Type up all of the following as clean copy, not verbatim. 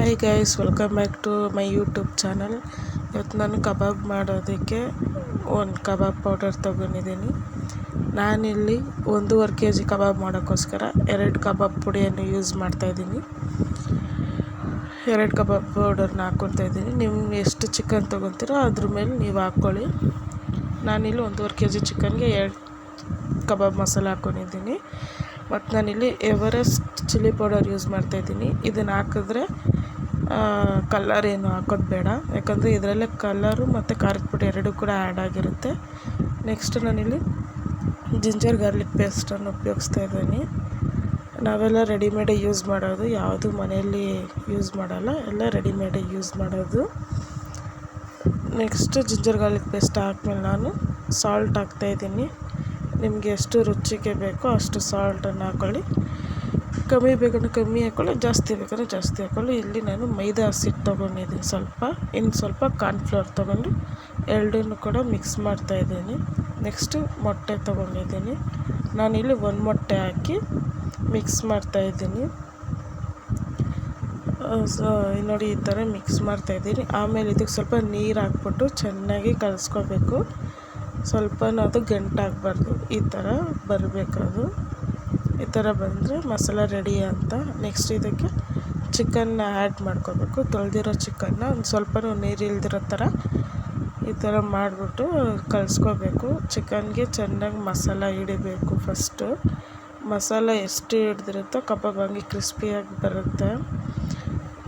Hi guys, welcome back to my YouTube channel. ಇವತ್ತು ನಾನು ಕಬಾಬ್ ಮಾಡೋದಕ್ಕೆ ಒಂದು ಕಬಾಬ್ ಪೌಡರ್ ತೊಗೊಂಡಿದ್ದೀನಿ. ನಾನಿಲ್ಲಿ 1.5 kg ಕಬಾಬ್ ಮಾಡೋಕ್ಕೋಸ್ಕರ 2 ಕಬಾಬ್ ಪುಡಿಯನ್ನು ಯೂಸ್ ಮಾಡ್ತಾಯಿದ್ದೀನಿ. 2 ಕಬಾಬ್ ಪೌಡರ್ನ ಹಾಕ್ಕೊತಾಯಿದ್ದೀನಿ. ನೀವು ಎಷ್ಟು ಚಿಕನ್ ತೊಗೊತೀರೋ ಅದ್ರ ಮೇಲೆ ನೀವು ಹಾಕ್ಕೊಳ್ಳಿ. ನಾನಿಲ್ಲಿ 1.5 kg ಚಿಕನ್ಗೆ 2 ಕಬಾಬ್ ಮಸಾಲ ಹಾಕ್ಕೊಂಡಿದ್ದೀನಿ. ಮತ್ತು ನಾನಿಲ್ಲಿ ಎವರೆಸ್ಟ್ ಚಿಲ್ಲಿ ಪೌಡರ್ ಯೂಸ್ ಮಾಡ್ತಾಯಿದ್ದೀನಿ. ಇದನ್ನು ಹಾಕಿದ್ರೆ ಕಲರ್ ಏನು ಹಾಕೋದು ಬೇಡ, ಯಾಕಂದರೆ ಇದರಲ್ಲೇ ಕಲರು ಮತ್ತು ಖಾರದ ಪುಡಿ ಎರಡೂ ಕೂಡ ಆ್ಯಡ್ ಆಗಿರುತ್ತೆ. ನೆಕ್ಸ್ಟ್ ನಾನಿಲ್ಲಿ ಜಿಂಜರ್ ಗಾರ್ಲಿಕ್ ಪೇಸ್ಟನ್ನು ಉಪಯೋಗಿಸ್ತಾ ಇದ್ದೀನಿ. ನಾವೆಲ್ಲ ರೆಡಿಮೇಡೇ ಯೂಸ್ ಮಾಡೋದು, ಯಾವುದು ಮನೆಯಲ್ಲಿ ಯೂಸ್ ಮಾಡೋಲ್ಲ, ಎಲ್ಲ ರೆಡಿಮೇಡೇ ಯೂಸ್ ಮಾಡೋದು. ನೆಕ್ಸ್ಟ್ ಜಿಂಜರ್ ಗಾರ್ಲಿಕ್ ಪೇಸ್ಟ್ ಹಾಕ್ಮೇಲೆ ನಾನು ಸಾಲ್ಟ್ ಹಾಕ್ತಾಯಿದ್ದೀನಿ. ನಿಮಗೆ ಎಷ್ಟು ರುಚಿಗೆ ಬೇಕೋ ಅಷ್ಟು ಸಾಲ್ಟನ್ನು ಹಾಕ್ಕೊಳ್ಳಿ. ಕಮ್ಮಿ ಬೇಕಂದ್ರೆ ಕಮ್ಮಿ ಹಾಕ್ಕೊಳ್ಳಿ, ಜಾಸ್ತಿ ಬೇಕಂದ್ರೆ ಜಾಸ್ತಿ ಹಾಕ್ಕೊಳ್ಳಿ. ಇಲ್ಲಿ ನಾನು ಮೈದಾ ಹಸಿಟ್ಟು ತೊಗೊಂಡಿದ್ದೀನಿ ಇನ್ನು ಸ್ವಲ್ಪ ಕಾರ್ನ್ಫ್ಲವರ್ ತೊಗೊಂಡು ಎರಡನ್ನೂ ಕೂಡ ಮಿಕ್ಸ್ ಮಾಡ್ತಾಯಿದ್ದೀನಿ. ನೆಕ್ಸ್ಟು ಮೊಟ್ಟೆ ತೊಗೊಂಡಿದ್ದೀನಿ. ನಾನಿಲ್ಲಿ 1 ಮೊಟ್ಟೆ ಹಾಕಿ ಮಿಕ್ಸ್ ಮಾಡ್ತಾಯಿದ್ದೀನಿ. ನೋಡಿ, ಈ ಥರ ಮಿಕ್ಸ್ ಮಾಡ್ತಾಯಿದ್ದೀನಿ. ಆಮೇಲೆ ಇದಕ್ಕೆ ಸ್ವಲ್ಪ ನೀರು ಹಾಕ್ಬಿಟ್ಟು ಚೆನ್ನಾಗಿ ಕಲಿಸ್ಕೋಬೇಕು. ಸ್ವಲ್ಪನೂ ಅದು ಗಂಟಾಗಬಾರ್ದು, ಈ ಥರ ಬರಬೇಕದು. ಈ ಥರ ಬಂದರೆ ಮಸಾಲ ರೆಡಿ ಅಂತ. ನೆಕ್ಸ್ಟ್ ಇದಕ್ಕೆ ಚಿಕನ್ನ ಆ್ಯಡ್ ಮಾಡ್ಕೋಬೇಕು. ತೊಳೆದಿರೋ ಚಿಕನ್ನ ಒಂದು ಸ್ವಲ್ಪನೂ ನೀರು ಇಲ್ದಿರೋ ಥರ ಈ ಥರ ಮಾಡಿಬಿಟ್ಟು ಕಲಿಸ್ಕೋಬೇಕು. ಚಿಕನ್ಗೆ ಚೆನ್ನಾಗಿ ಮಸಾಲ ಹಿಡಿಬೇಕು. ಫಸ್ಟು ಮಸಾಲ ಎಷ್ಟು ಹಿಡ್ದಿರುತ್ತೋ ಕಬಾಬ್ ಹಂಗೆ ಕ್ರಿಸ್ಪಿಯಾಗಿ ಬರುತ್ತೆ.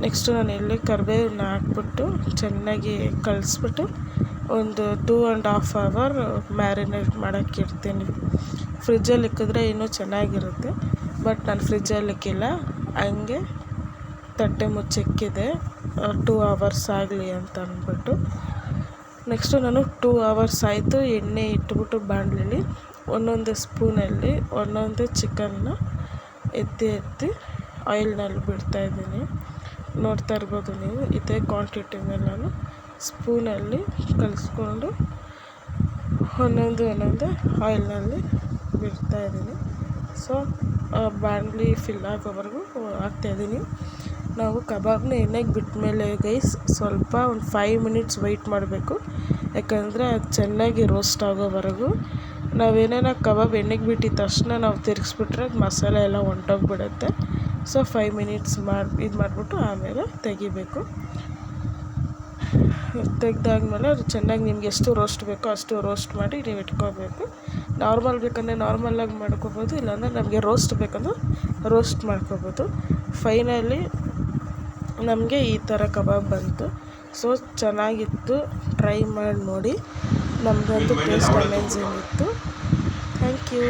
ನೆಕ್ಸ್ಟು ನಾನು ಇಲ್ಲಿ ಕರಿಬೇವನ್ನ ಹಾಕ್ಬಿಟ್ಟು ಚೆನ್ನಾಗಿ ಕಲಿಸ್ಬಿಟ್ಟು ಒಂದು 2.5 hour ಮ್ಯಾರಿನೇಟ್ ಮಾಡೋಕ್ಕೆ ಇಡ್ತೀನಿ. ಫ್ರಿಜ್ಜಲ್ಲಿ ಇಕ್ಕಿದ್ರೆ ಇನ್ನೂ ಚೆನ್ನಾಗಿರುತ್ತೆ, ಬಟ್ ನಾನು ಫ್ರಿಜ್ಜಲ್ಲಿ ಇಕ್ಕಿಲ್ಲ, ಹಂಗೆ ತಟ್ಟೆ ಮುಚ್ಚಿಕ್ಕಿದೆ 2 hours ಆಗಲಿ ಅಂತ ಅಂದ್ಬಿಟ್ಟು. ನೆಕ್ಸ್ಟು ನಾನು 2 hours ಆಯಿತು. ಎಣ್ಣೆ ಇಟ್ಬಿಟ್ಟು ಬಾಣಲೆಲಿ ಒಂದೊಂದು ಸ್ಪೂನಲ್ಲಿ ಒಂದೊಂದು ಚಿಕನ್ನ ಎತ್ತಿ ಆಯಿಲ್ನಲ್ಲಿ ಬಿಡ್ತಾಯಿದ್ದೀನಿ. ನೋಡ್ತಾ ಇರ್ಬೋದು ನೀವು. ಇದೇ ಕ್ವಾಂಟಿಟಿ ಮೇಲೆ ನಾನು ಸ್ಪೂನಲ್ಲಿ ಕಲಿಸ್ಕೊಂಡು ಒಂದೊಂದು ಆಯಿಲ್ನಲ್ಲಿ ಬಿಡ್ತಾಯಿದ್ದೀನಿ. ಸೊ ಬಾಣಲಿ ಫಿಲ್ ಆಗೋವರೆಗೂ ಹಾಕ್ತಾಯಿದ್ದೀನಿ. ನಾವು ಕಬಾಬ್ನ ಎಣ್ಣೆಗೆ ಬಿಟ್ಟ ಮೇಲೆ ಗೈಸ್ ಸ್ವಲ್ಪ ಒಂದು 5 minutes ವೆಯ್ಟ್ ಮಾಡಬೇಕು. ಯಾಕಂದರೆ ಅದು ಚೆನ್ನಾಗಿ ರೋಸ್ಟ್ ಆಗೋವರೆಗೂ. ನಾವೇನೇನೋ ಕಬಾಬ್ ಎಣ್ಣೆಗೆ ಬಿಟ್ಟಿದ ತಕ್ಷಣ ನಾವು ತಿರುಗಿಸ್ಬಿಟ್ರೆ ಅದು ಮಸಾಲೆ ಎಲ್ಲ ಹೊಂಟೋಗ್ಬಿಡುತ್ತೆ. ಸೊ 5 minutes ಇದು ಮಾಡಿಬಿಟ್ಟು ಆಮೇಲೆ ತೆಗಿಬೇಕು. ತೆಗೆದಾದ್ಮೇಲೆ ಅದು ಚೆನ್ನಾಗಿ ನಿಮ್ಗೆ ಎಷ್ಟು ರೋಸ್ಟ್ ಬೇಕೋ ಅಷ್ಟು ರೋಸ್ಟ್ ಮಾಡಿ ನೀವು ಇಟ್ಕೋಬೇಕು. ನಾರ್ಮಲ್ ಬೇಕಂದರೆ ನಾರ್ಮಲಾಗಿ ಮಾಡ್ಕೋಬೋದು, ಇಲ್ಲಾಂದರೆ ನಮಗೆ ರೋಸ್ಟ್ ಬೇಕಂದ್ರೆ ರೋಸ್ಟ್ ಮಾಡ್ಕೋಬೋದು. ಫೈನಲಿ ನಮಗೆ ಈ ಥರ ಕಬಾಬ್ ಬಂತು. ಸೊ ಚೆನ್ನಾಗಿತ್ತು, ಟ್ರೈ ಮಾಡಿ ನೋಡಿ. ನಮಗಂತೂ ಟೇಸ್ಟ್ ಅಮೇಝಿಂಗ್ ಇತ್ತು. Thank you.